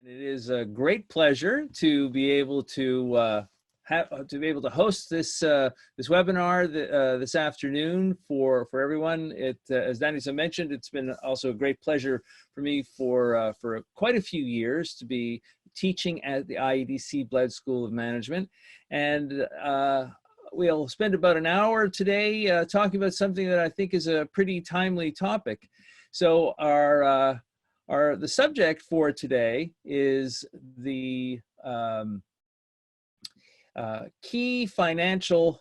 It is a great pleasure to be able to host this this webinar this afternoon for everyone. As Danny mentioned, it's been also a great pleasure for me for quite a few years to be teaching at the IEDC Bled School of Management, and we'll spend about an hour today talking about something that I think is a pretty timely topic. So the subject for today is the key financial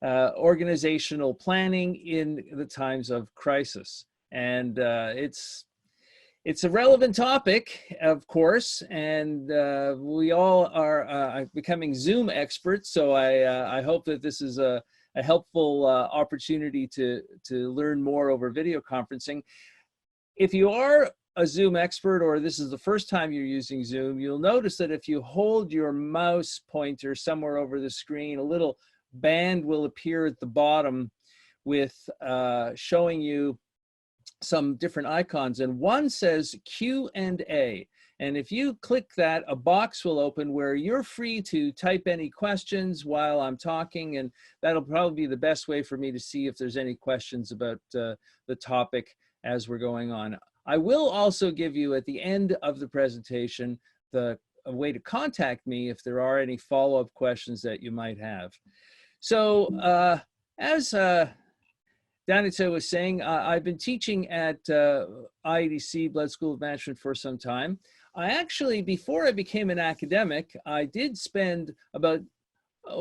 organizational planning in the times of crisis. And it's a relevant topic, of course, and we all are becoming Zoom experts. So I hope that this is a helpful opportunity to learn more over video conferencing. If you are a Zoom expert, or this is the first time you're using Zoom, you'll notice that if you hold your mouse pointer somewhere over the screen, a little band will appear at the bottom with showing you some different icons, and one says Q&A. And if you click that, a box will open where you're free to type any questions while I'm talking, and that'll probably be the best way for me to see if there's any questions about the topic as we're going on. I will also give you at the end of the presentation a way to contact me if there are any follow-up questions that you might have. So as Danica was saying, I've been teaching at IEDC, Bled School of Management, for some time. I actually, before I became an academic, I did spend about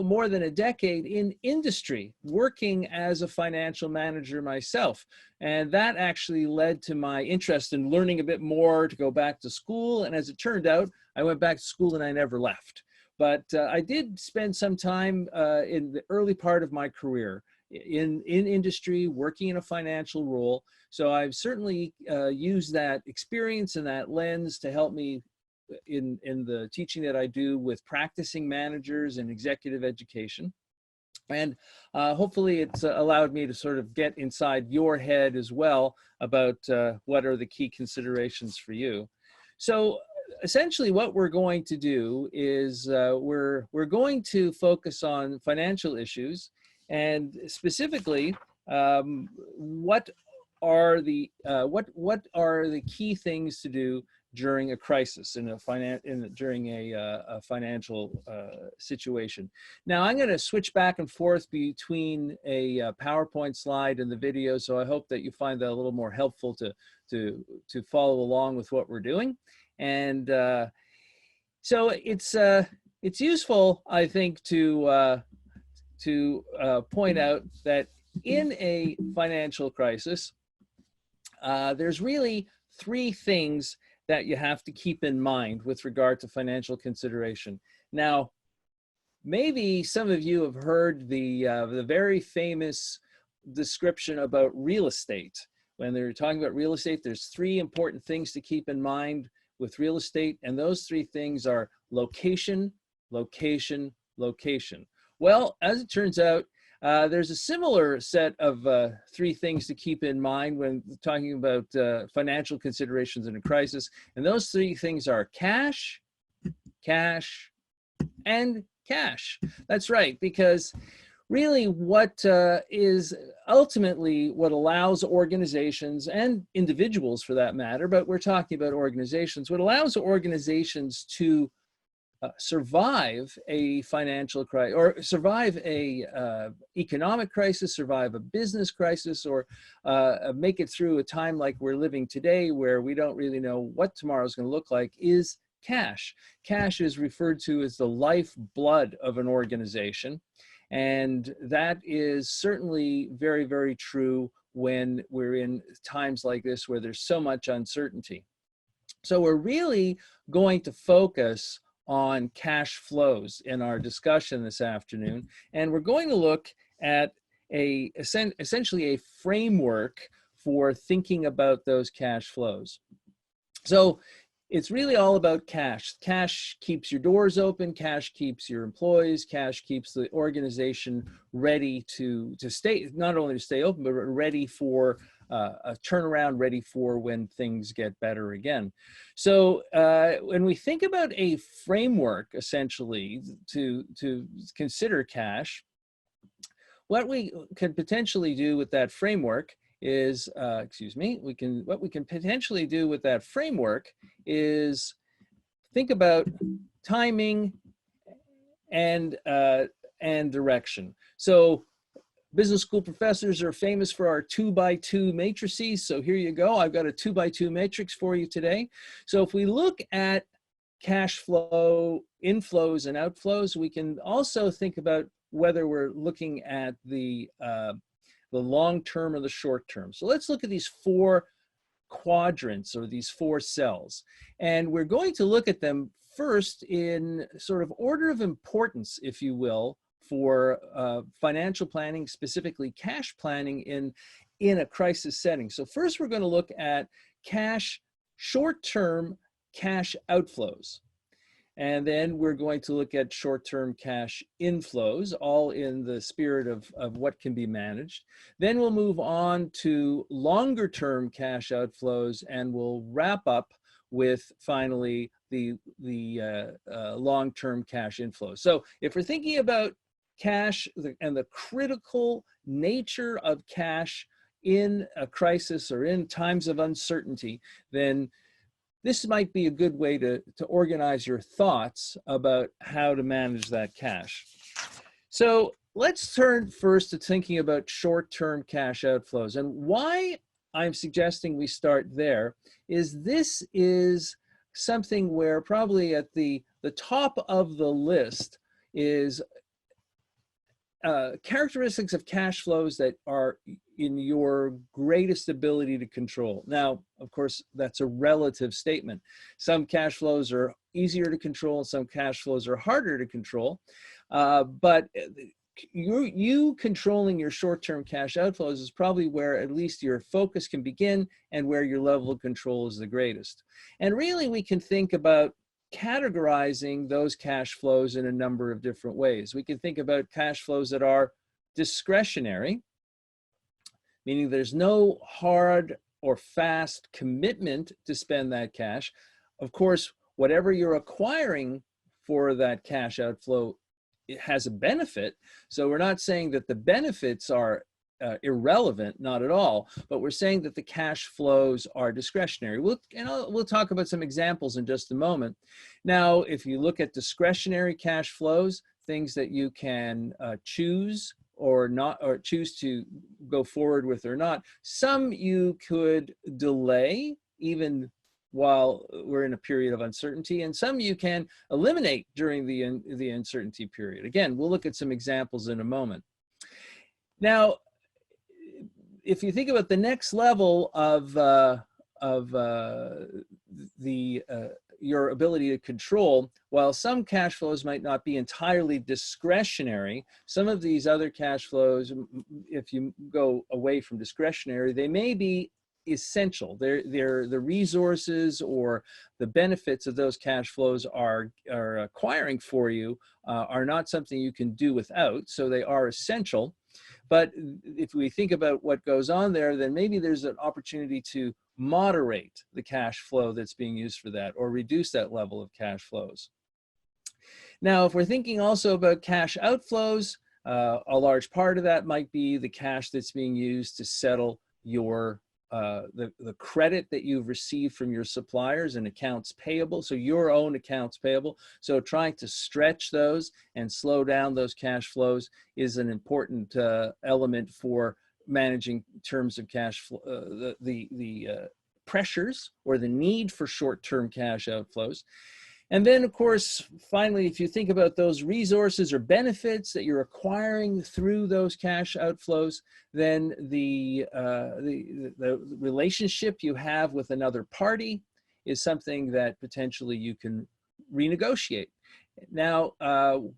more than a decade in industry working as a financial manager myself. And that actually led to my interest in learning a bit more to go back to school. And as it turned out, I went back to school and I never left. But I did spend some time in the early part of my career in industry, working in a financial role. So I've certainly used that experience and that lens to help me in the teaching that I do with practicing managers and executive education. And hopefully it's allowed me to sort of get inside your head as well about what are the key considerations for you. So essentially what we're going to do is we're going to focus on financial issues, and specifically what are the key things to do during a crisis, during a financial situation. Now I'm going to switch back and forth between a PowerPoint slide and the video, so I hope that you find that a little more helpful to follow along with what we're doing. And so it's useful, I think, to point out that in a financial crisis, there's really three things that you have to keep in mind with regard to financial consideration. Now, maybe some of you have heard the very famous description about real estate. When they're talking about real estate, there's three important things to keep in mind with real estate, and those three things are location, location, location. Well, as it turns out, there's a similar set of three things to keep in mind when talking about financial considerations in a crisis. And those three things are cash, cash, and cash. That's right, because really what is ultimately what allows organizations and individuals for that matter, but we're talking about organizations, what allows organizations to survive a financial crisis, or survive a economic crisis, survive a business crisis, or make it through a time like we're living today where we don't really know what tomorrow is going to look like, is cash. Cash is referred to as the lifeblood of an organization. And that is certainly very, very true when we're in times like this where there's so much uncertainty. So we're really going to focus on cash flows in our discussion this afternoon, and we're going to look at essentially a framework for thinking about those cash flows. So it's really all about cash. Cash keeps your doors open, cash keeps your employees, cash keeps the organization ready to stay, not only to stay open, but ready for a turnaround ready for when things get better again. So when we think about a framework, essentially, to consider cash, what we can potentially do with that framework is, what we can potentially do with that framework is think about timing and direction. So business school professors are famous for our 2x2 matrices. So here you go. I've got a 2x2 matrix for you today. So if we look at cash flow, inflows and outflows, we can also think about whether we're looking at the long term or the short term. So let's look at these 4 quadrants or these 4 cells. And we're going to look at them first in sort of order of importance, if you will, for financial planning, specifically cash planning in a crisis setting. So first we're going to look at short-term cash outflows. And then we're going to look at short-term cash inflows, all in the spirit of what can be managed. Then we'll move on to longer-term cash outflows, and we'll wrap up with finally the long-term cash inflows. So if we're thinking about cash and the critical nature of cash in a crisis or in times of uncertainty, then this might be a good way to organize your thoughts about how to manage that cash. So let's turn first to thinking about short-term cash outflows. And why I'm suggesting we start there is this is something where probably at the top of the list is characteristics of cash flows that are in your greatest ability to control. Now, of course, that's a relative statement. Some cash flows are easier to control, and some cash flows are harder to control. But you controlling your short-term cash outflows is probably where at least your focus can begin and where your level of control is the greatest. And really, we can think about categorizing those cash flows in a number of different ways. We can think about cash flows that are discretionary, meaning there's no hard or fast commitment to spend that cash. Of course, whatever you're acquiring for that cash outflow, it has a benefit. So we're not saying that the benefits are irrelevant, not at all, but we're saying that the cash flows are discretionary. We'll talk about some examples in just a moment. Now, if you look at discretionary cash flows, things that you can choose or not, or choose to go forward with or not, some you could delay even while we're in a period of uncertainty, and some you can eliminate during the uncertainty period. Again, we'll look at some examples in a moment. Now, if you think about the next level of your ability to control, while some cash flows might not be entirely discretionary, some of these other cash flows, if you go away from discretionary, they may be essential. They're the resources or the benefits of those cash flows are acquiring for you are not something you can do without, so they are essential. But if we think about what goes on there, then maybe there's an opportunity to moderate the cash flow that's being used for that or reduce that level of cash flows. Now, if we're thinking also about cash outflows, a large part of that might be the cash that's being used to settle your the credit that you've received from your suppliers and accounts payable, so your own accounts payable. So trying to stretch those and slow down those cash flows is an important element for managing terms of cash flow, the pressures or the need for short-term cash outflows. And then, of course, finally, if you think about those resources or benefits that you're acquiring through those cash outflows, then the relationship you have with another party is something that potentially you can renegotiate. Now,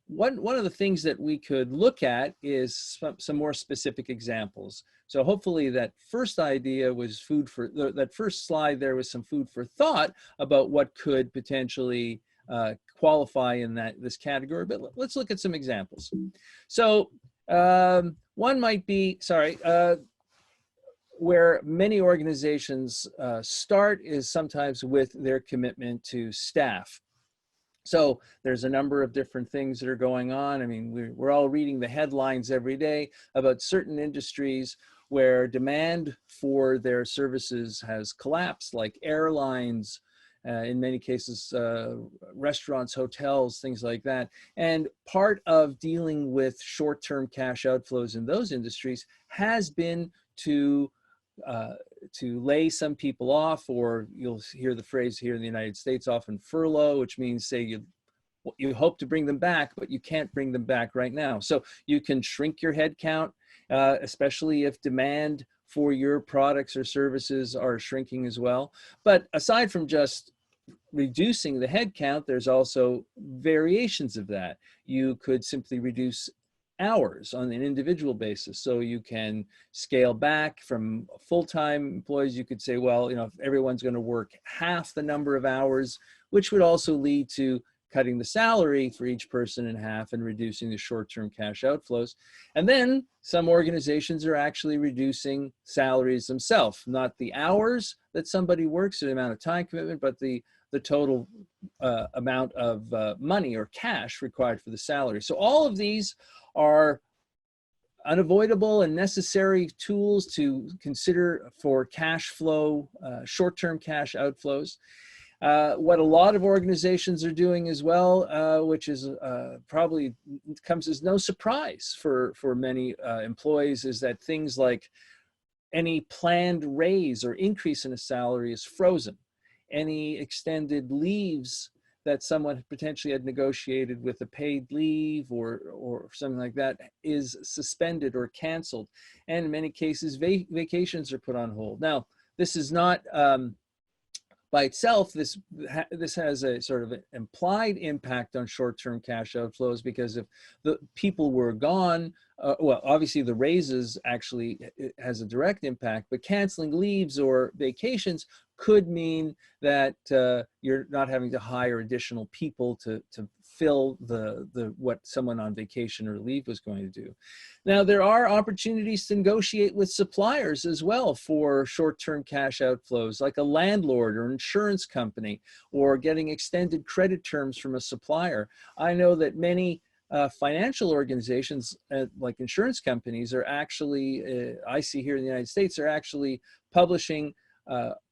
one of the things that we could look at is some more specific examples. So hopefully that first idea was food for, that first slide there was some food for thought about what could potentially qualify in this category, but let's look at some examples. So one might be, where many organizations start is sometimes with their commitment to staff. So there's a number of different things that are going on. I mean, we're all reading the headlines every day about certain industries where demand for their services has collapsed, like airlines, in many cases, restaurants, hotels, things like that. And part of dealing with short-term cash outflows in those industries has been to lay some people off, or you'll hear the phrase here in the United States often, furlough, which means say you hope to bring them back, but you can't bring them back right now. So you can shrink your head count, especially if demand for your products or services are shrinking as well. But aside from just reducing the head count, there's also variations of that. You could simply reduce hours on an individual basis. So you can scale back from full-time employees. You could say, well, if everyone's going to work half the number of hours, which would also lead to cutting the salary for each person in half and reducing the short-term cash outflows. And then some organizations are actually reducing salaries themselves, not the hours that somebody works, or the amount of time commitment, but the total amount of money or cash required for the salary. So all of these are unavoidable and necessary tools to consider for cash flow, short-term cash outflows. What a lot of organizations are doing as well, which is probably comes as no surprise for many employees, is that things like any planned raise or increase in a salary is frozen. Any extended leaves that someone potentially had negotiated with a paid leave or something like that is suspended or canceled. And in many cases, vacations are put on hold. Now, this is not by itself, this has a sort of an implied impact on short-term cash outflows, because if the people were gone, well, obviously the raises actually has a direct impact, but canceling leaves or vacations could mean that you're not having to hire additional people to fill what someone on vacation or leave was going to do. Now, there are opportunities to negotiate with suppliers as well for short-term cash outflows, like a landlord or insurance company, or getting extended credit terms from a supplier. I know that many financial organizations, like insurance companies, are actually, I see here in the United States, are actually publishing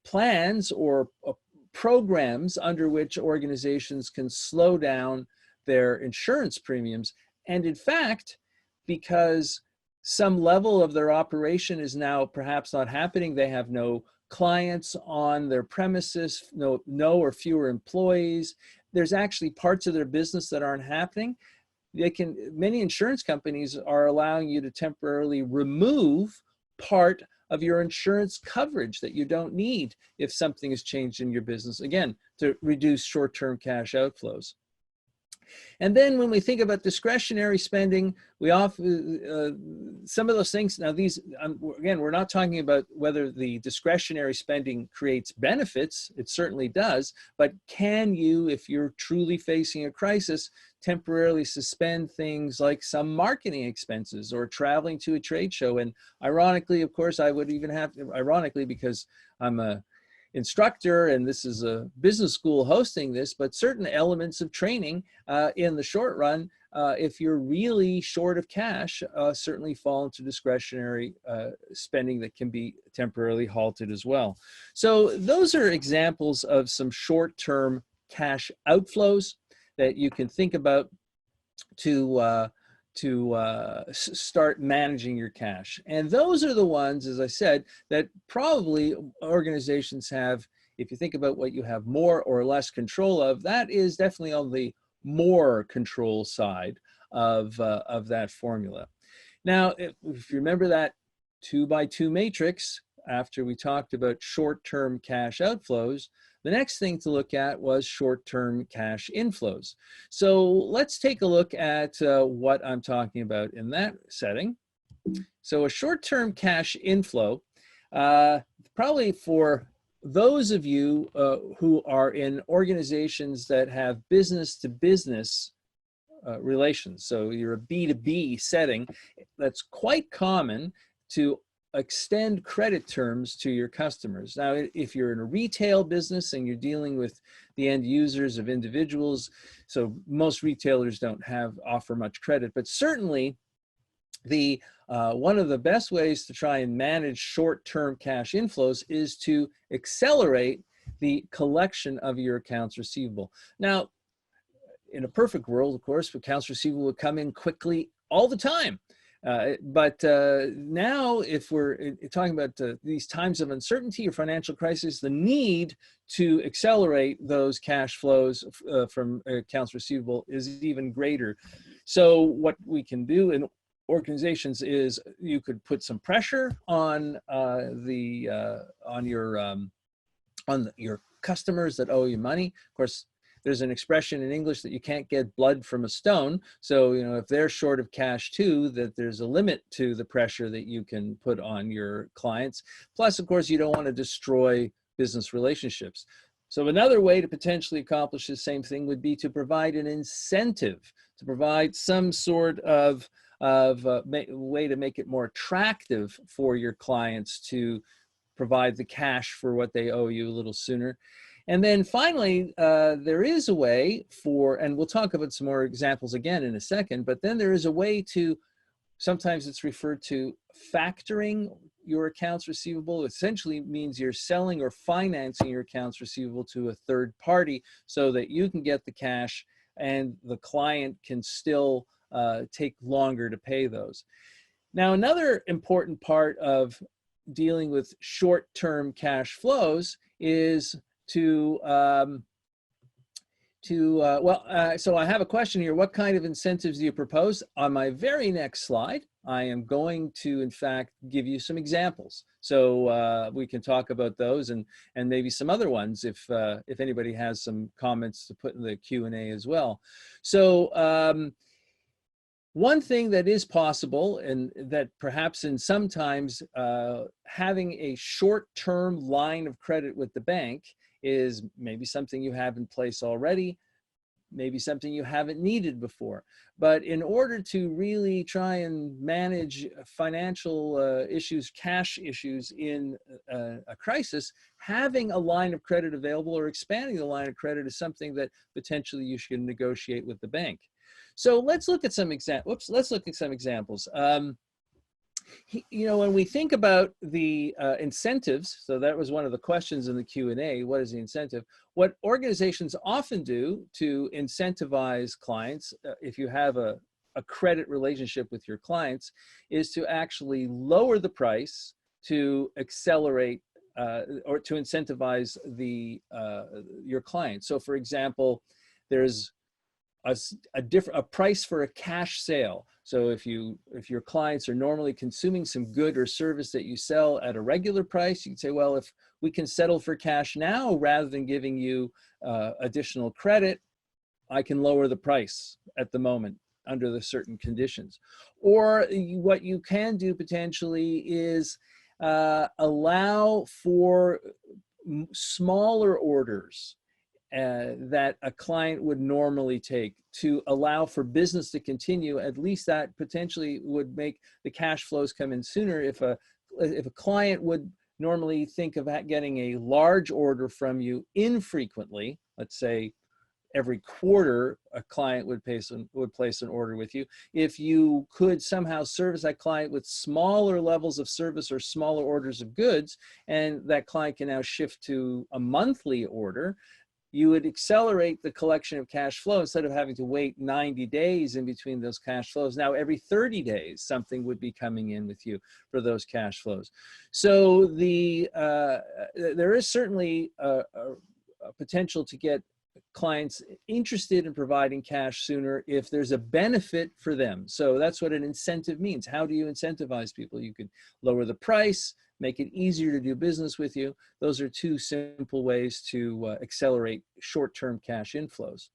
plans or programs under which organizations can slow down their insurance premiums. And in fact, because some level of their operation is now perhaps not happening, they have no clients on their premises, no or fewer employees, there's actually parts of their business that aren't happening. Many insurance companies are allowing you to temporarily remove part of your insurance coverage that you don't need if something has changed in your business, again, to reduce short-term cash outflows. And then when we think about discretionary spending, we often, some of those things, now these, again, we're not talking about whether the discretionary spending creates benefits, it certainly does, but can you, if you're truly facing a crisis, temporarily suspend things like some marketing expenses or traveling to a trade show? And ironically, of course, I would even have, ironically, because I'm a instructor and this is a business school hosting this, but certain elements of training in the short run, if you're really short of cash, certainly fall into discretionary spending that can be temporarily halted as well. So those are examples of some short-term cash outflows that you can think about to start managing your cash. And those are the ones, as I said, that probably organizations have, if you think about what you have more or less control of, that is definitely on the more control side of that formula. Now, if you remember that 2x2 matrix, after we talked about short-term cash outflows, the next thing to look at was short-term cash inflows. So let's take a look at what I'm talking about in that setting. So a short-term cash inflow, probably for those of you who are in organizations that have business-to-business relations, so you're a B2B setting, that's quite common to extend credit terms to your customers. Now, if you're in a retail business and you're dealing with the end users of individuals, so most retailers don't offer much credit, but certainly one of the best ways to try and manage short-term cash inflows is to accelerate the collection of your accounts receivable. Now, in a perfect world, of course, accounts receivable would come in quickly all the time. But now, if we're talking about these times of uncertainty or financial crisis, the need to accelerate those cash flows from accounts receivable is even greater. So what we can do in organizations is you could put some pressure on your customers that owe you money. Of course, there's an expression in English that you can't get blood from a stone. So, you know, if they're short of cash too, that there's a limit to the pressure that you can put on your clients. Plus, of course, you don't want to destroy business relationships. So another way to potentially accomplish the same thing would be to provide an incentive, to provide some sort of way to make it more attractive for your clients to provide the cash for what they owe you a little sooner. And then finally, there is a way for, and we'll talk about some more examples again in a second, but then there is a way to, sometimes it's referred to factoring your accounts receivable. Essentially means you're selling or financing your accounts receivable to a third party so that you can get the cash and the client can still take longer to pay those. Now, another important part of dealing with short-term cash flows is so I have a question here. What kind of incentives do you propose? On my very next slide, I am going to, in fact, give you some examples. So we can talk about those and maybe some other ones if anybody has some comments to put in the Q&A as well. So one thing that is possible, and that perhaps in sometimes having a short-term line of credit with the bank is maybe something you have in place already, maybe something you haven't needed before. But in order to really try and manage financial issues, cash issues in a crisis, having a line of credit available or expanding the line of credit is something that potentially you should negotiate with the bank. So let's look at some examples. You know, when we think about the incentives, so that was one of the questions in the Q&A, what is the incentive? What organizations often do to incentivize clients, if you have a credit relationship with your clients, is to actually lower the price to accelerate or to incentivize your clients. So for example, there's a price for a cash sale. So if your clients are normally consuming some good or service that you sell at a regular price, you can say, well, if we can settle for cash now rather than giving you additional credit, I can lower the price at the moment under the certain conditions. Or what you can do potentially is allow for smaller orders that a client would normally take to allow for business to continue. At least that potentially would make the cash flows come in sooner. If a client would normally think of getting a large order from you infrequently, let's say every quarter a client would place an order with you. If you could somehow service that client with smaller levels of service or smaller orders of goods, and that client can now shift to a monthly order, you would accelerate the collection of cash flow. Instead of having to wait 90 days in between those cash flows, now every 30 days, something would be coming in with you for those cash flows. So there is certainly a potential to get clients interested in providing cash sooner if there's a benefit for them. So that's what an incentive means. How do you incentivize people? You could lower the price, make it easier to do business with you. Those are two simple ways to accelerate short-term cash inflows.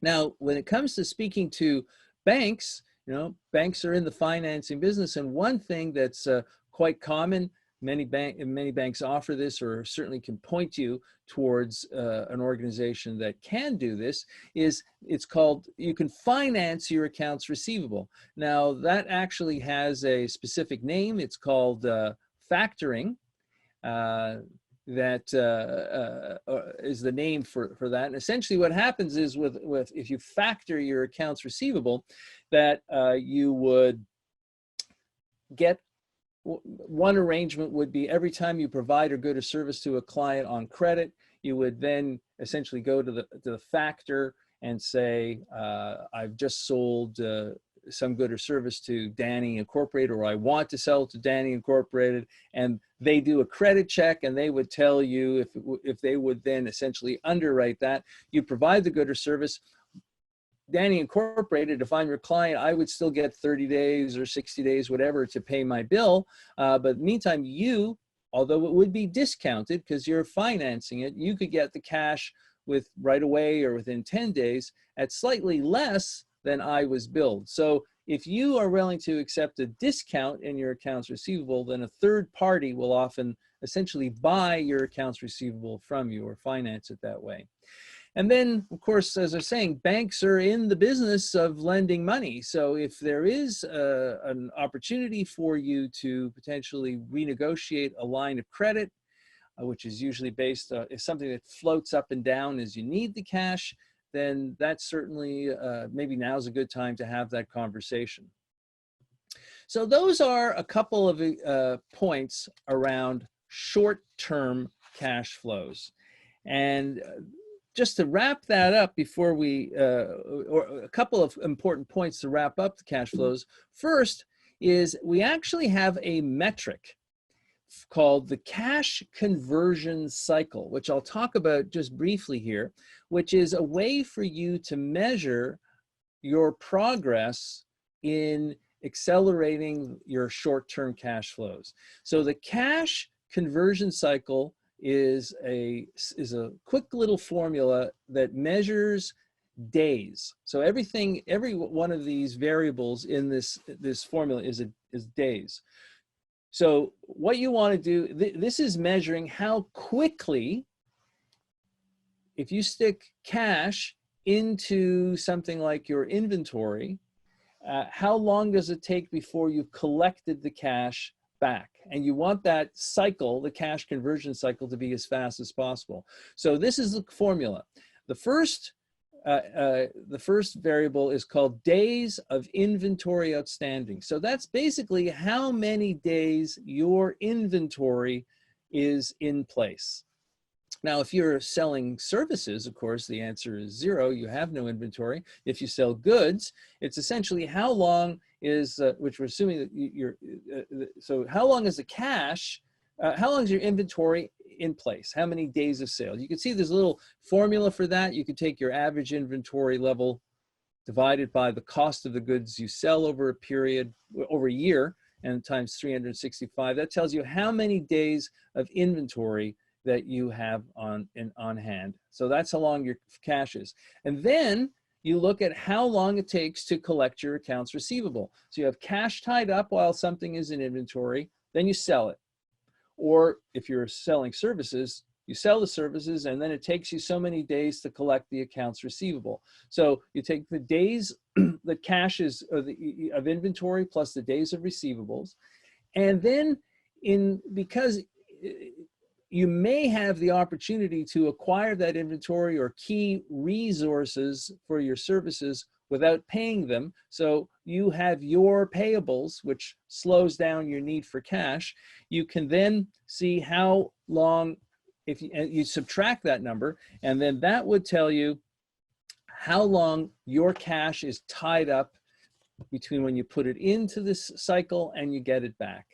Now, when it comes to speaking to banks, you know, banks are in the financing business, and one thing that's quite common many banks offer this, or certainly can point you towards an organization that can do this, is it's called, you can finance your accounts receivable. Now that actually has a specific name. It's called factoring. That is the name for that. And essentially what happens is with if you factor your accounts receivable, that you would get, one arrangement would be every time you provide a good or service to a client on credit, you would then essentially go to the factor and say, I've just sold some good or service to Danny Incorporated, or I want to sell to Danny Incorporated, and they do a credit check and they would tell you if they would then essentially underwrite that. You provide the good or service. Danny Incorporated, if I'm your client, I would still get 30 days or 60 days, whatever, to pay my bill. But meantime, you, although it would be discounted because you're financing it, you could get the cash with right away or within 10 days at slightly less than I was billed. So if you are willing to accept a discount in your accounts receivable, then a third party will often essentially buy your accounts receivable from you or finance it that way. And then, of course, as I was saying, banks are in the business of lending money. So if there is an opportunity for you to potentially renegotiate a line of credit, which is usually based is something that floats up and down as you need the cash, then that's certainly, maybe now's a good time to have that conversation. So those are a couple of points around short-term cash flows. And just to wrap that up before we, or a couple of important points to wrap up the cash flows. First is we actually have a metric called the cash conversion cycle, which I'll talk about just briefly here, which is a way for you to measure your progress in accelerating your short-term cash flows. So the cash conversion cycle is a quick little formula that measures days. So every one of these variables in this formula is days. So what you want to do, this is measuring how quickly, if you stick cash into something like your inventory, how long does it take before you've collected the cash back? And you want that cycle, the cash conversion cycle, to be as fast as possible. So this is the formula. The first variable is called days of inventory outstanding. So that's basically how many days your inventory is in place. Now, if you're selling services, of course, the answer is 0. You have no inventory. If you sell goods, it's essentially how long is, which we're assuming that you're, so how long is the cash, how long is your inventory in place? How many days of sale? You can see there's a little formula for that. You can take your average inventory level divided by the cost of the goods you sell over a period, over a year, and times 365. That tells you how many days of inventory that you have on hand. So that's how long your cash is. And then you look at how long it takes to collect your accounts receivable. So you have cash tied up while something is in inventory, then you sell it. Or if you're selling services, you sell the services and then it takes you so many days to collect the accounts receivable. So you take the days that cash is of inventory plus the days of receivables. And then because you may have the opportunity to acquire that inventory or key resources for your services without paying them. So you have your payables, which slows down your need for cash. You can then see how long, if you subtract that number, and then that would tell you how long your cash is tied up between when you put it into this cycle and you get it back.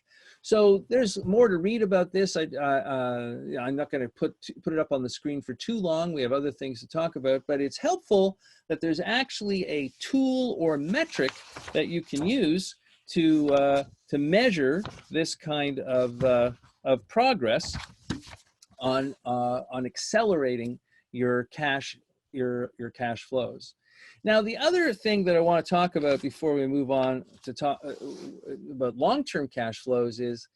So there's more to read about this. I'm not going to put it up on the screen for too long. We have other things to talk about, but it's helpful that there's actually a tool or metric that you can use to measure this kind of progress on accelerating your cash flows. Now, the other thing that I want to talk about before we move on to talk about long-term cash flows is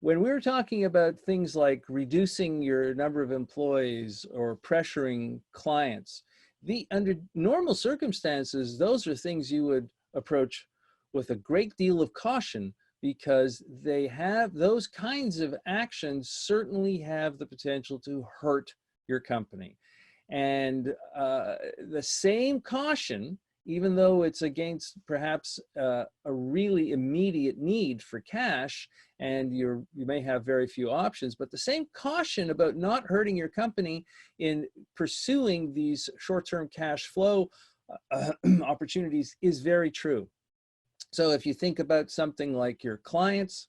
when we're talking about things like reducing your number of employees or pressuring clients, under normal circumstances, those are things you would approach with a great deal of caution, because those kinds of actions certainly have the potential to hurt your company. And the same caution, even though it's against perhaps a really immediate need for cash, and you may have very few options, but the same caution about not hurting your company in pursuing these short-term cash flow opportunities is very true. So if you think about something like your clients,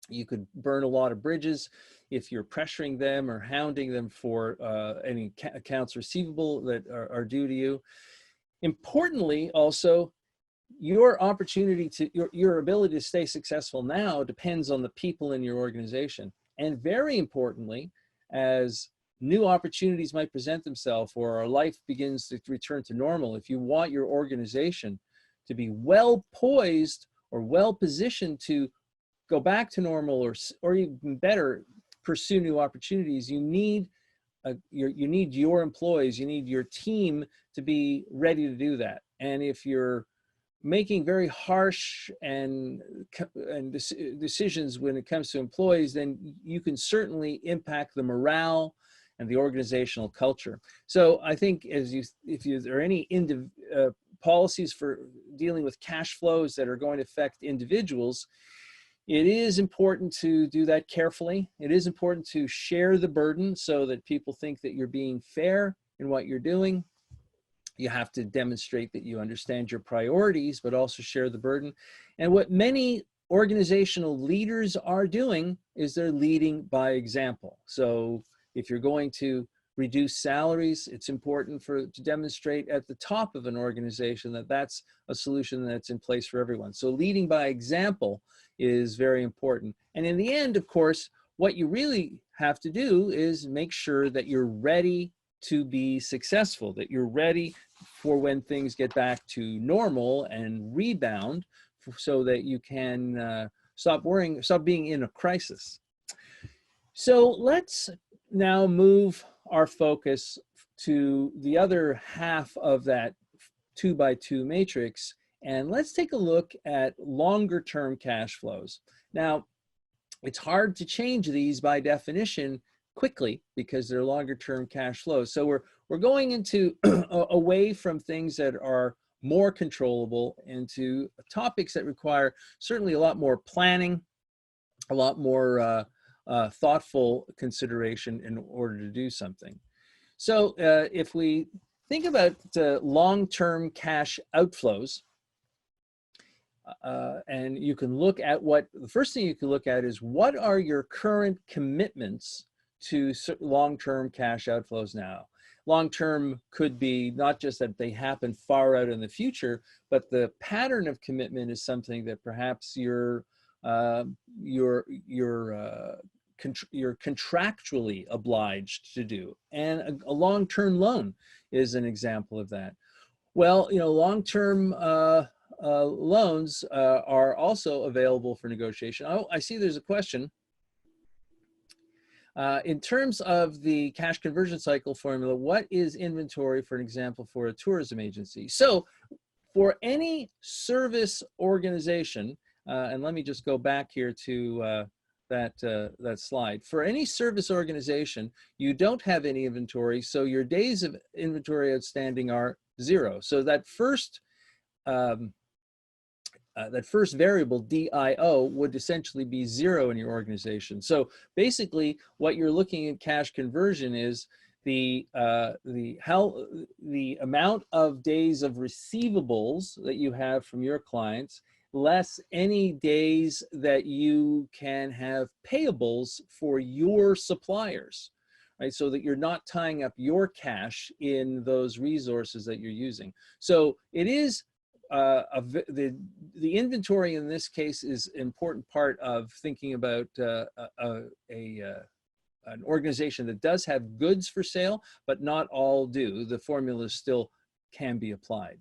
you could burn a lot of bridges if you're pressuring them or hounding them for any accounts receivable that are due to you. Importantly, also, your opportunity to, your ability to stay successful now depends on the people in your organization. And very importantly, as new opportunities might present themselves or our life begins to return to normal, if you want your organization to be well poised or well positioned to go back to normal, or even better, pursue new opportunities, you need your employees, you need your team to be ready to do that. And if you're making very harsh decisions when it comes to employees, then you can certainly impact the morale and the organizational culture. So I think if there are any policies for dealing with cash flows that are going to affect individuals, it is important to do that carefully. It is important to share the burden so that people think that you're being fair in what you're doing. You have to demonstrate that you understand your priorities, but also share the burden. And what many organizational leaders are doing is they're leading by example. So if you're going to reduce salaries, it's important to demonstrate at the top of an organization that that's a solution that's in place for everyone. So leading by example is very important. And in the end, of course, what you really have to do is make sure that you're ready to be successful, that you're ready for when things get back to normal and rebound, so that you can stop being in a crisis. So let's now move our focus to the other half of that 2x2 matrix, and let's take a look at longer term cash flows. Now, it's hard to change these by definition quickly because they're longer term cash flows. So we're going into away from things that are more controllable into topics that require certainly a lot more planning, a lot more thoughtful consideration in order to do something. So if we think about long-term cash outflows, and you can look at the first thing you can look at is what are your current commitments to long-term cash outflows now. Long-term could be not just that they happen far out in the future, but the pattern of commitment is something that perhaps you're contractually obliged to do. And a long-term loan is an example of that. Well, long-term loans are also available for negotiation. Oh, I see there's a question. In terms of the cash conversion cycle formula, what is inventory, for an example, for a tourism agency? So for any service organization, and let me just go back here to that slide. For any service organization, you don't have any inventory, so your days of inventory outstanding are 0. So that first variable, DIO, would essentially be 0 in your organization. So basically, what you're looking at cash conversion is the amount of days of receivables that you have from your clients, less any days that you can have payables for your suppliers, right? So that you're not tying up your cash in those resources that you're using. So it is the inventory in this case is an important part of thinking about an organization that does have goods for sale, but not all do. The formula still can be applied.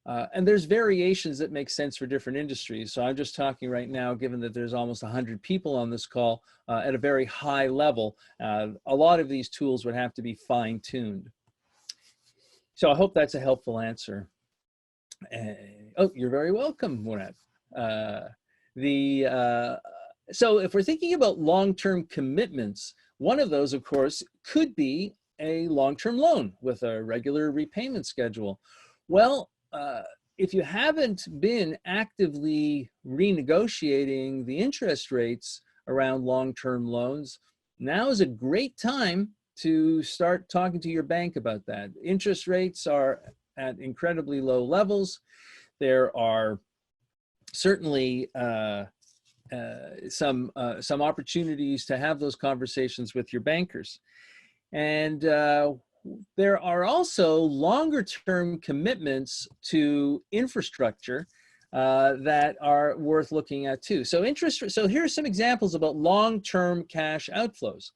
And there's variations that make sense for different industries. So I'm just talking right now, given that there's almost 100 people on this call at a very high level, a lot of these tools would have to be fine-tuned. So I hope that's a helpful answer. Oh, you're very welcome, Murat. So if we're thinking about long-term commitments, one of those, of course, could be a long-term loan with a regular repayment schedule. Well, if you haven't been actively renegotiating the interest rates around long-term loans, now is a great time to start talking to your bank about that. Interest rates are at incredibly low levels. There are certainly some opportunities to have those conversations with your bankers. And there are also longer-term commitments to infrastructure that are worth looking at too. So here are some examples about long-term cash outflows.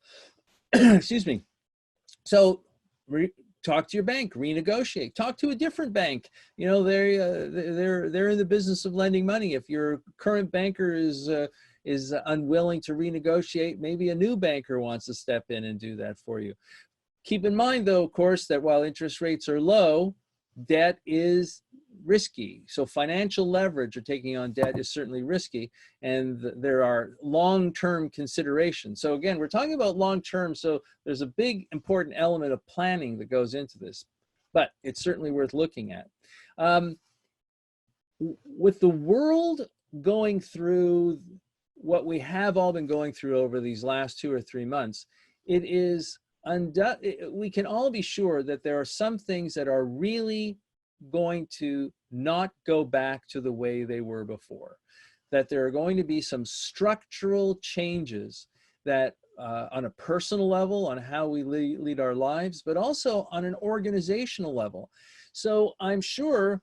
Excuse me. So talk to your bank, renegotiate, talk to a different bank. You know, they're in the business of lending money. If your current banker is unwilling to renegotiate, maybe a new banker wants to step in and do that for you. Keep in mind, though, of course, that while interest rates are low, debt is risky. So financial leverage or taking on debt is certainly risky, and there are long-term considerations. So again, we're talking about long-term, so there's a big important element of planning that goes into this, but it's certainly worth looking at. With the world going through what we have all been going through over these last 2 or 3 months, it is we can all be sure that there are some things that are really going to not go back to the way they were before, that there are going to be some structural changes that on a personal level, on how we lead our lives, but also on an organizational level. So I'm sure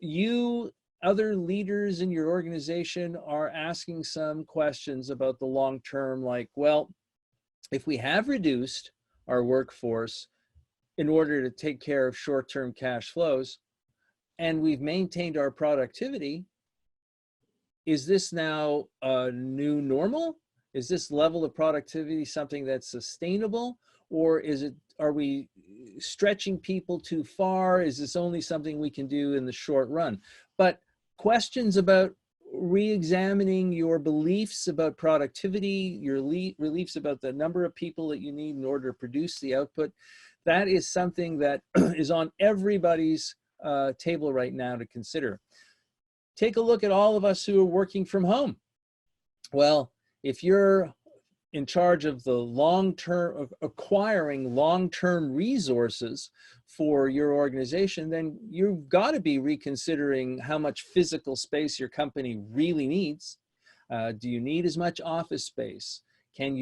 you, other leaders in your organization, are asking some questions about the long term, like, well, if we have reduced our workforce in order to take care of short-term cash flows, and we've maintained our productivity, is this now a new normal? Is this level of productivity something that's sustainable? Or are we stretching people too far? Is this only something we can do in the short run? But questions about re-examining your beliefs about productivity, your beliefs about the number of people that you need in order to produce the output, that is something that is on everybody's table right now to consider. Take a look at all of us who are working from home. Well, if you're in charge of the long-term, acquiring long-term resources for your organization, then you've got to be reconsidering how much physical space your company really needs. Do you need as much office space? Can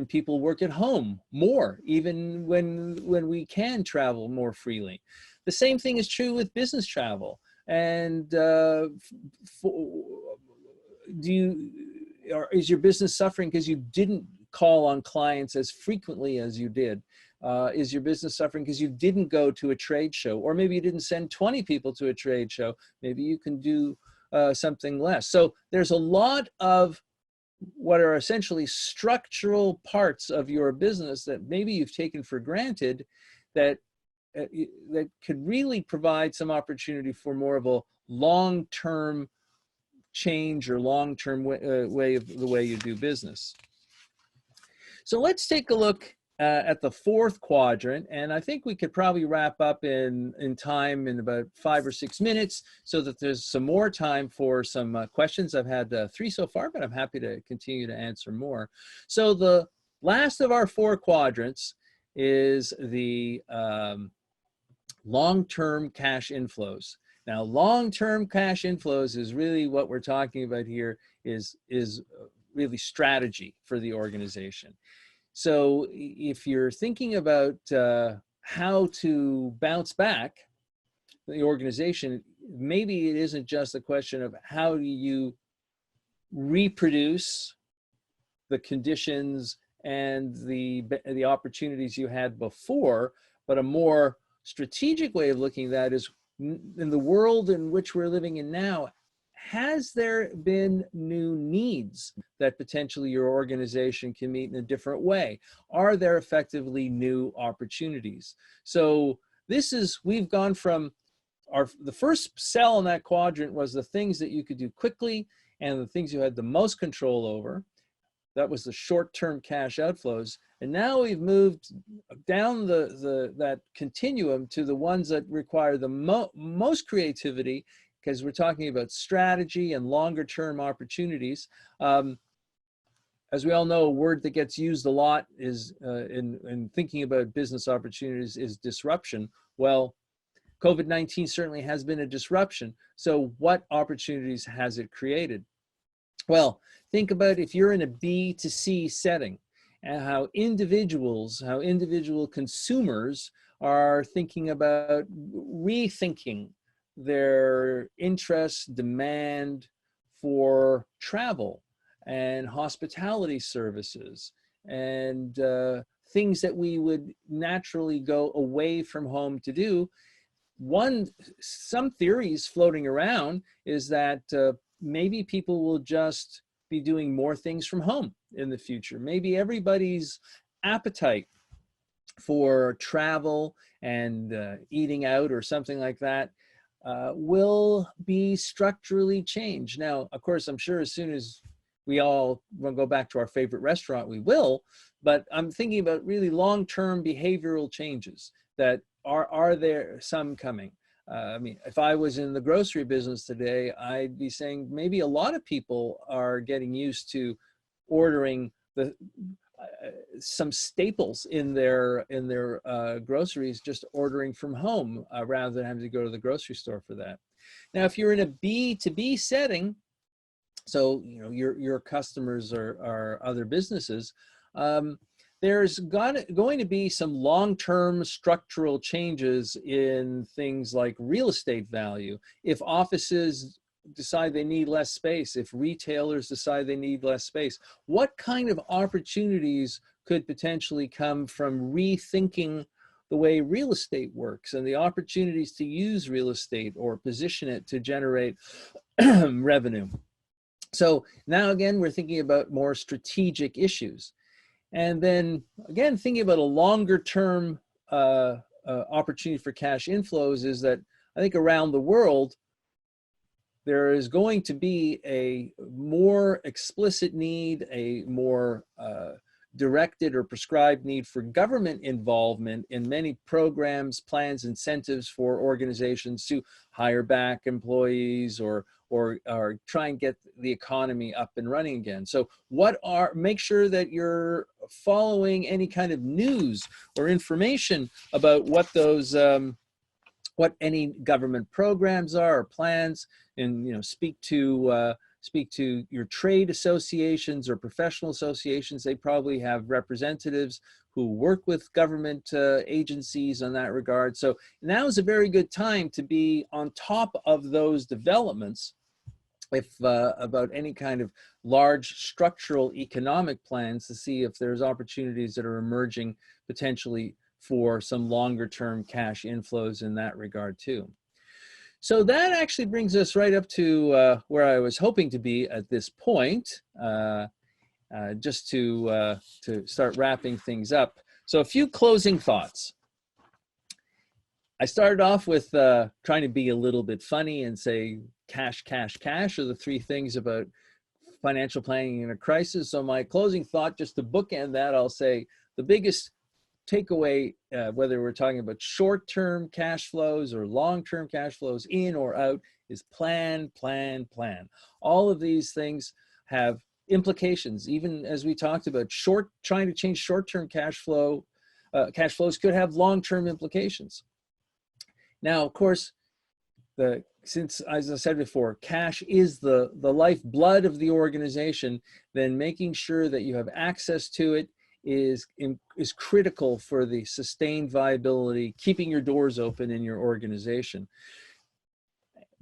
people work at home more, even when we can travel more freely? The same thing is true with business travel. And is your business suffering because you didn't call on clients as frequently as you did? Is your business suffering because you didn't go to a trade show? Or maybe you didn't send 20 people to a trade show. Maybe you can do something less. So there's a lot of what are essentially structural parts of your business that maybe you've taken for granted that could really provide some opportunity for more of a long-term change or long-term way of the way you do business. So let's take a look at the fourth quadrant, and I think we could probably wrap up in time in about 5 or 6 minutes so that there's some more time for some questions. I've had 3 so far, but I'm happy to continue to answer more. So the last of our 4 quadrants is the long-term cash inflows. Now, long-term cash inflows is really what we're talking about here, is really strategy for the organization. So if you're thinking about how to bounce back the organization, maybe it isn't just a question of how do you reproduce the conditions and the opportunities you had before, but a more strategic way of looking at that is in the world in which we're living in now, has there been new needs that potentially your organization can meet in a different way? Are there effectively new opportunities? So we've gone from the first cell in that quadrant was the things that you could do quickly and the things you had the most control over. That was the short-term cash outflows. And now we've moved down that continuum to the ones that require the most creativity, because we're talking about strategy and longer-term opportunities. As we all know, a word that gets used a lot is in thinking about business opportunities is disruption. Well, COVID-19 certainly has been a disruption. So what opportunities has it created? Well, think about if you're in a B to C setting and how individual consumers are thinking about rethinking their interest, demand for travel and hospitality services and things that we would naturally go away from home to do. Some theories floating around is that maybe people will just be doing more things from home in the future. Maybe everybody's appetite for travel and eating out or something like that will be structurally changed. Now, of course, I'm sure as soon as we all will go back to our favorite restaurant, we will, but I'm thinking about really long-term behavioral changes that are there some coming? I mean, if I was in the grocery business today, I'd be saying maybe a lot of people are getting used to ordering some staples in their groceries, just ordering from home rather than having to go to the grocery store for that. Now, if you're in a B to B setting, so you know your customers are other businesses, there's going to be some long-term structural changes in things like real estate value. If offices decide they need less space, if retailers decide they need less space, what kind of opportunities could potentially come from rethinking the way real estate works and the opportunities to use real estate or position it to generate revenue? So now again, we're thinking about more strategic issues. And then again, thinking about a longer term opportunity for cash inflows is that I think around the world, there is going to be a more explicit need, a more directed or prescribed need for government involvement in many programs, plans, incentives for organizations to hire back employees or try and get the economy up and running again. So make sure that you're following any kind of news or information about what those, what any government programs are or plans, and speak to your trade associations or professional associations. They probably have representatives who work with government agencies on that regard. So now is a very good time to be on top of those developments about any kind of large structural economic plans to see if there's opportunities that are emerging potentially for some longer term cash inflows in that regard too. So that actually brings us right up to where I was hoping to be at this point, just to start wrapping things up. So a few closing thoughts. I started off with trying to be a little bit funny and say cash, cash, cash are the three things about financial planning in a crisis. So my closing thought, just to bookend that, I'll say the biggest takeaway, whether we're talking about short-term cash flows or long-term cash flows, in or out, is plan, plan, plan. All of these things have implications. Even as we talked about, trying to change short-term cash flows could have long-term implications. Now, of course, since, as I said before, cash is the lifeblood of the organization, then making sure that you have access to it is critical for the sustained viability, keeping your doors open in your organization.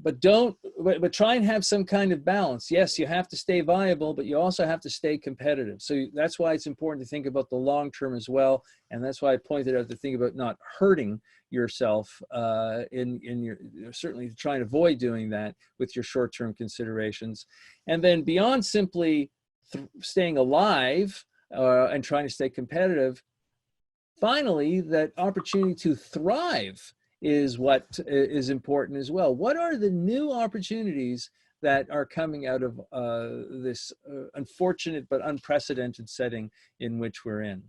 but try and have some kind of balance. Yes, you have to stay viable, but you also have to stay competitive. So that's why it's important to think about the long term as well. And that's why I pointed out the thing about not hurting yourself in your, certainly try and avoid doing that with your short-term considerations. And then beyond simply staying alive and trying to stay competitive, finally, that opportunity to thrive is what is important as well. What are the new opportunities that are coming out of this unfortunate but unprecedented setting in which we're in?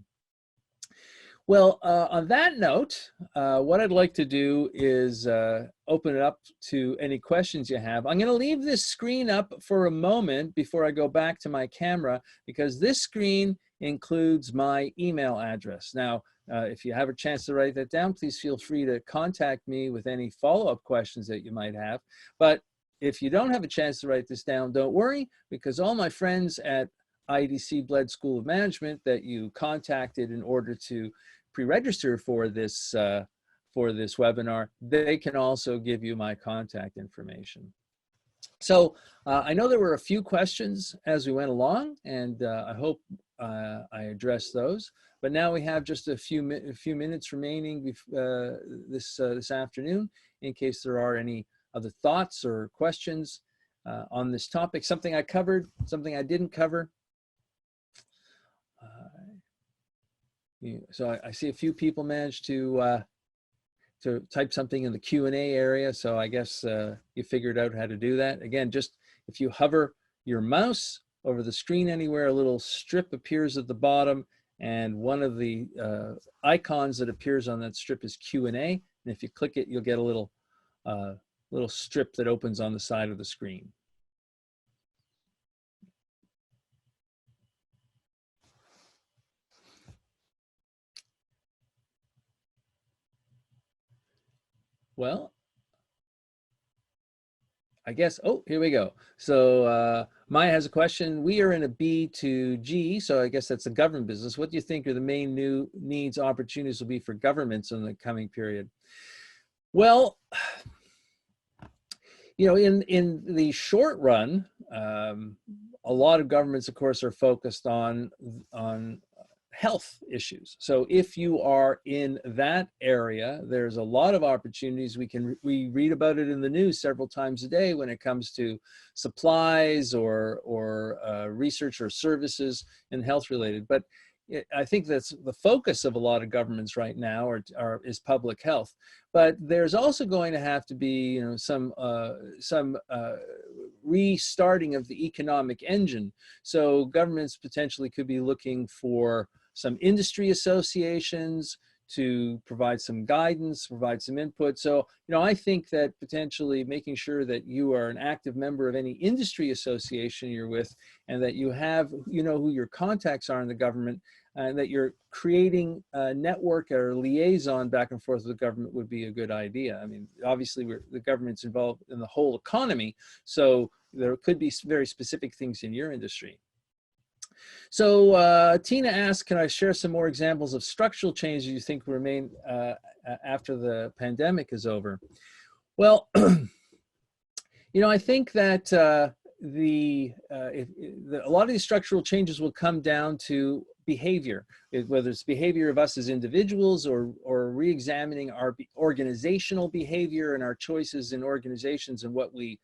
Well, on that note, what I'd like to do is open it up to any questions you have. I'm going to leave this screen up for a moment before I go back to my camera, because this screen includes my email address. Now, if you have a chance to write that down, please feel free to contact me with any follow-up questions that you might have. But if you don't have a chance to write this down, don't worry, because all my friends at IEDC Bled School of Management that you contacted in order to pre-register for this webinar, they can also give you my contact information. So I know there were a few questions as we went along, and I hope I addressed those. But now we have just a few minutes remaining this afternoon, in case there are any other thoughts or questions on this topic. Something I covered, something I didn't cover. So I see a few people managed to type something in the Q&A area. So I guess you figured out how to do that. Again, just if you hover your mouse over the screen anywhere, a little strip appears at the bottom, and one of the icons that appears on that strip is Q&A. And if you click it, you'll get a little strip that opens on the side of the screen. Well, I guess, oh, here we go. So Maya has a question. We are in a B to G, so I guess that's a government business. What do you think are the main new needs, opportunities will be for governments in the coming period? Well, you know, in the short run, a lot of governments, of course, are focused on health issues. So if you are in that area, there's a lot of opportunities. We read about it in the news several times a day when it comes to supplies or research or services and health related. But I think that's the focus of a lot of governments right now is public health. But there's also going to have to be, you know, some restarting of the economic engine. So governments potentially could be looking for some industry associations to provide some guidance, provide some input. So, you know, I think that potentially making sure that you are an active member of any industry association you're with, and that you have, you know, who your contacts are in the government, and that you're creating a network or a liaison back and forth with the government would be a good idea. I mean, obviously the government's involved in the whole economy, so there could be very specific things in your industry. So Tina asked, can I share some more examples of structural changes you think will remain after the pandemic is over? Well, you know, I think that a lot of these structural changes will come down to behavior, whether it's behavior of us as individuals or re-examining our organizational behavior and our choices in organizations and what we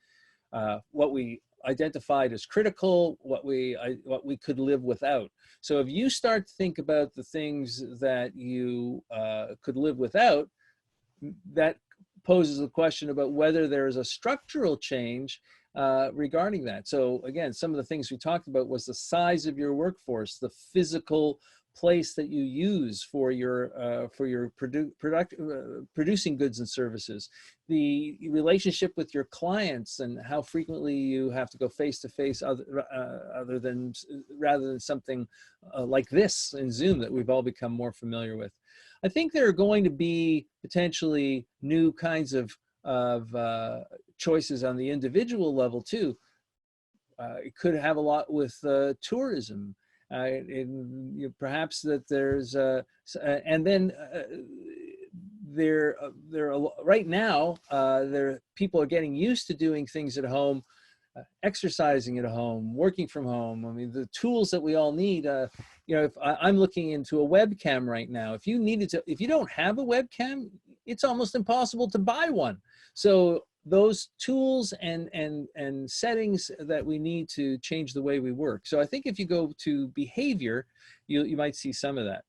identified as critical, what we could live without. So if you start to think about the things that you could live without, that poses a question about whether there is a structural change regarding that. So again, some of the things we talked about was the size of your workforce, the physical place that you use for your producing goods and services, the relationship with your clients and how frequently you have to go face to face rather than something like this in Zoom that we've all become more familiar with. I think there are going to be potentially new kinds of choices on the individual level too. It could have a lot with tourism. Perhaps that there's, and then right now, people are getting used to doing things at home, exercising at home, working from home. I mean, the tools that we all need, if I'm looking into a webcam right now, if you don't have a webcam, it's almost impossible to buy one. So those tools and settings that we need to change the way we work. So I think if you go to behavior, you might see some of that.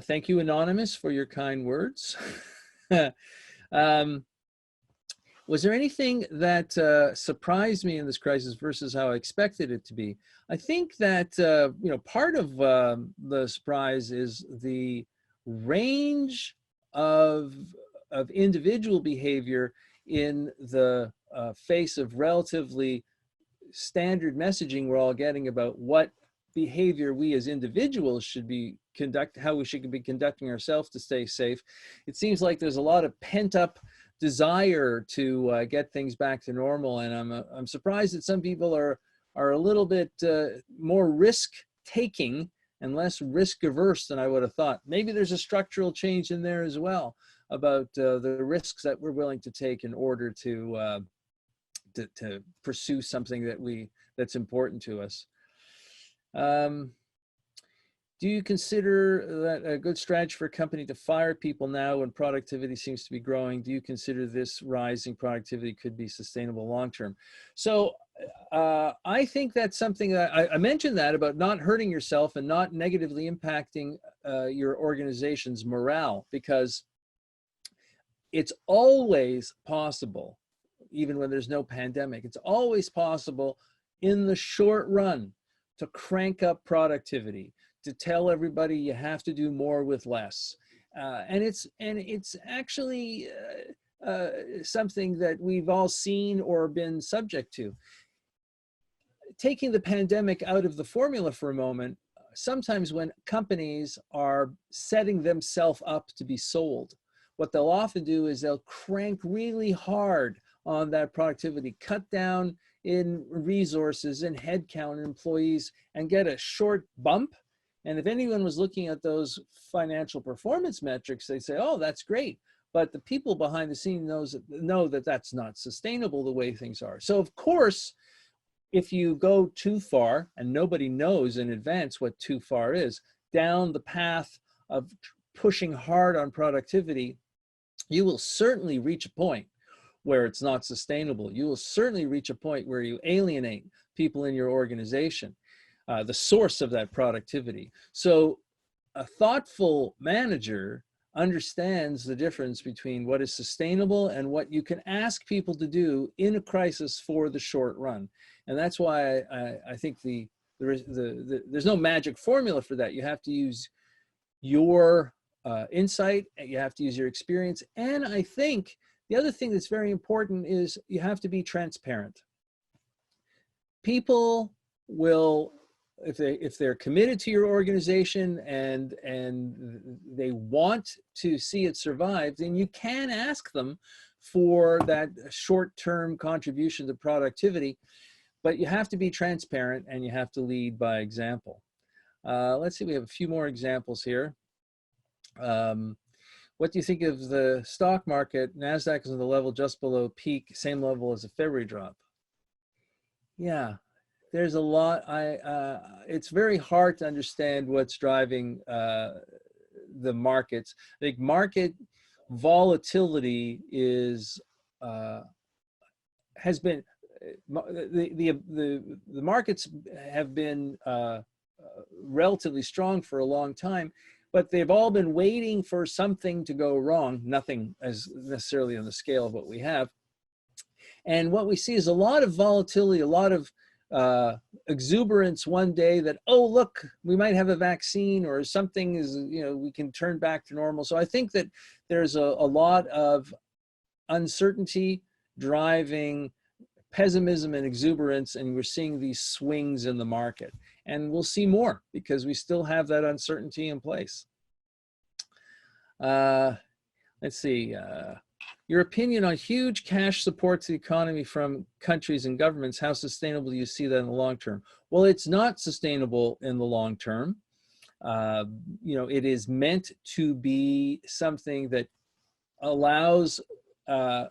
Thank you, Anonymous, for your kind words. Was there anything that surprised me in this crisis versus how I expected it to be? I think that part of the surprise is the range of individual behavior in the face of relatively standard messaging we're all getting about what behavior we as individuals should be how we should be conducting ourselves to stay safe. It seems like there's a lot of pent-up desire to get things back to normal, and I'm surprised that some people are a little bit more risk-taking and less risk-averse than I would have thought. Maybe there's a structural change in there as well about the risks that we're willing to take in order to pursue something that's important to us. Do you consider that a good strategy for a company to fire people now when productivity seems to be growing? Do you consider this rising productivity could be sustainable long-term? So I think that's something that I mentioned that about not hurting yourself and not negatively impacting your organization's morale, because it's always possible, even when there's no pandemic, it's always possible in the short run to crank up productivity, to tell everybody you have to do more with less. And it's actually something that we've all seen or been subject to. Taking the pandemic out of the formula for a moment, sometimes when companies are setting themselves up to be sold, what they'll often do is they'll crank really hard on that productivity, cut down in resources and headcount and employees, and get a short bump. And if anyone was looking at those financial performance metrics, they say, oh, that's great. But the people behind the scenes know that that's not sustainable the way things are. So of course, if you go too far, and nobody knows in advance what too far is, down the path of pushing hard on productivity, you will certainly reach a point where it's not sustainable. You will certainly reach a point where you alienate people in your organization, the source of that productivity. So a thoughtful manager understands the difference between what is sustainable and what you can ask people to do in a crisis for the short run. And that's why I think there's no magic formula for that. You have to use your insight, you have to use your experience. And I think the other thing that's very important is you have to be transparent. People will, if they're committed to your organization and they want to see it survive, then you can ask them for that short-term contribution to productivity, but you have to be transparent and you have to lead by example. Let's see, we have a few more examples here. What do you think of the stock market? NASDAQ is on the level just below peak, same level as a February drop. Yeah, there's a lot. It's very hard to understand what's driving the markets. I think market volatility is has been the markets have been relatively strong for a long time, but they've all been waiting for something to go wrong. Nothing as necessarily on the scale of what we have. And what we see is a lot of volatility, a lot of exuberance one day that, oh, look, we might have a vaccine or something is, we can turn back to normal. So I think that there's a lot of uncertainty driving pessimism and exuberance, and we're seeing these swings in the market. And we'll see more because we still have that uncertainty in place. Let's see. Your opinion on huge cash support to the economy from countries and governments, how sustainable do you see that in the long term? Well, it's not sustainable in the long term. You know, it is meant to be something that allows the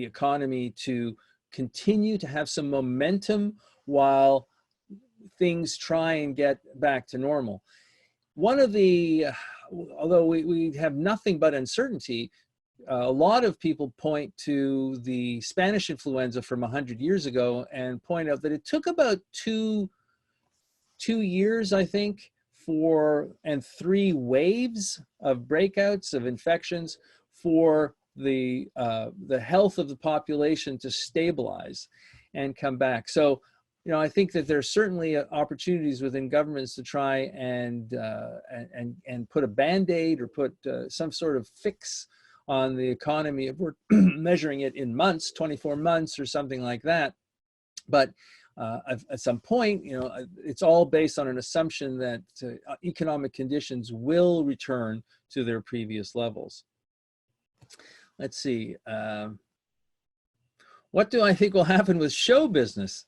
economy to continue to have some momentum while things try and get back to normal. One of the, although we have nothing but uncertainty, a lot of people point to the Spanish influenza from 100 years ago and point out that it took about two years, I think, and 3 waves of breakouts of infections for the health of the population to stabilize and come back. So, you know, I think that there's certainly opportunities within governments to try and put a Band-Aid or put some sort of fix on the economy if we're measuring it in months, 24 months or something like that. But at some point, you know, it's all based on an assumption that economic conditions will return to their previous levels. Let's see. What do I think will happen with show business?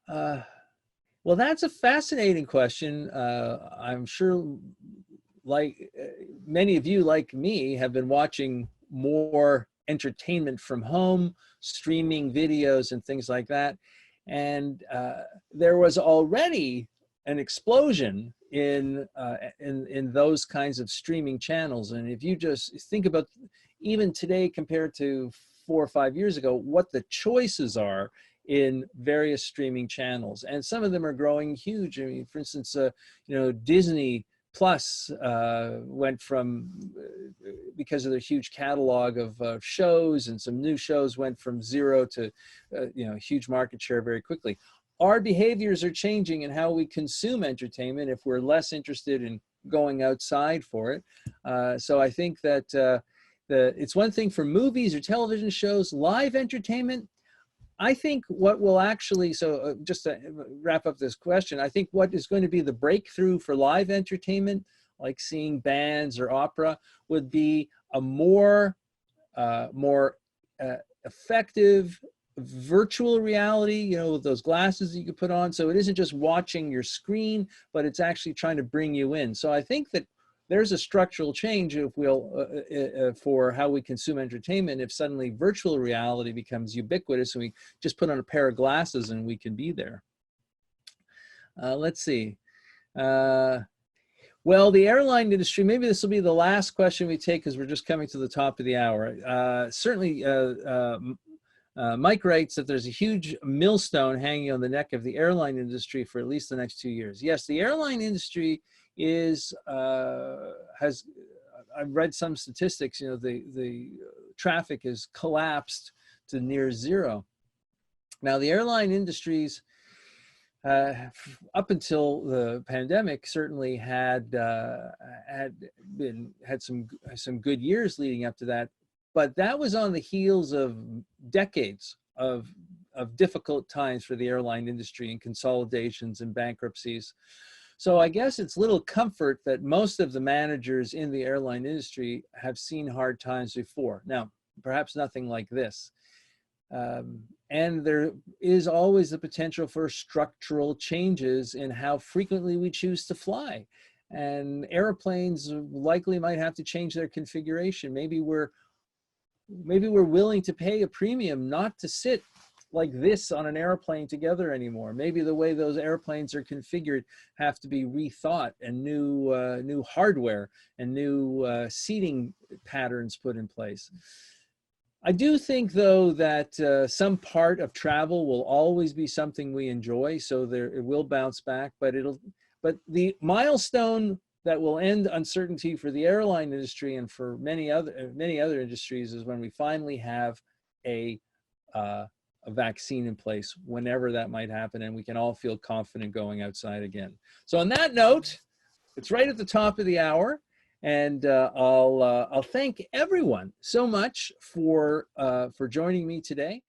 Well, that's a fascinating question. I'm sure, like many of you, like me, have been watching more entertainment from home, streaming videos and things like that. And there was already an explosion in those kinds of streaming channels. And if you just think about even today compared to 4 or 5 years ago, what the choices are in various streaming channels, and some of them are growing huge. I mean, for instance, you know, Disney Plus went from, because of their huge catalog of shows, and some new shows went from 0 to, you know, huge market share very quickly. Our behaviors are changing in how we consume entertainment if we're less interested in going outside for it. So I think that it's one thing for movies or television shows, live entertainment. I think what will actually, so just to wrap up this question, I think what is going to be the breakthrough for live entertainment, like seeing bands or opera, would be a more effective virtual reality, you know, with those glasses that you can put on. So it isn't just watching your screen, but it's actually trying to bring you in. So I think that there's a structural change, if we'll, for how we consume entertainment, if suddenly virtual reality becomes ubiquitous and we just put on a pair of glasses and we can be there. Let's see. Well, the airline industry, maybe this will be the last question we take because we're just coming to the top of the hour. Certainly, Mike writes that there's a huge millstone hanging on the neck of the airline industry for at least the next 2 years. Yes, the airline industry is, I've read some statistics, you know, the traffic has collapsed to near 0. Now, the airline industries, up until the pandemic, certainly had some good years leading up to that, but that was on the heels of decades of difficult times for the airline industry, and consolidations and bankruptcies. So I guess it's little comfort that most of the managers in the airline industry have seen hard times before. Now, perhaps nothing like this. And there is always the potential for structural changes in how frequently we choose to fly. And airplanes likely might have to change their configuration. Maybe we're willing to pay a premium not to sit like this on an airplane together anymore. Maybe the way those airplanes are configured have to be rethought, and new hardware and new seating patterns put in place. I do think, though, that some part of travel will always be something we enjoy, so it will bounce back. But the milestone that will end uncertainty for the airline industry and for many other industries is when we finally have a vaccine in place, whenever that might happen, and we can all feel confident going outside again. So on that note, it's right at the top of the hour, and I'll thank everyone so much for joining me today.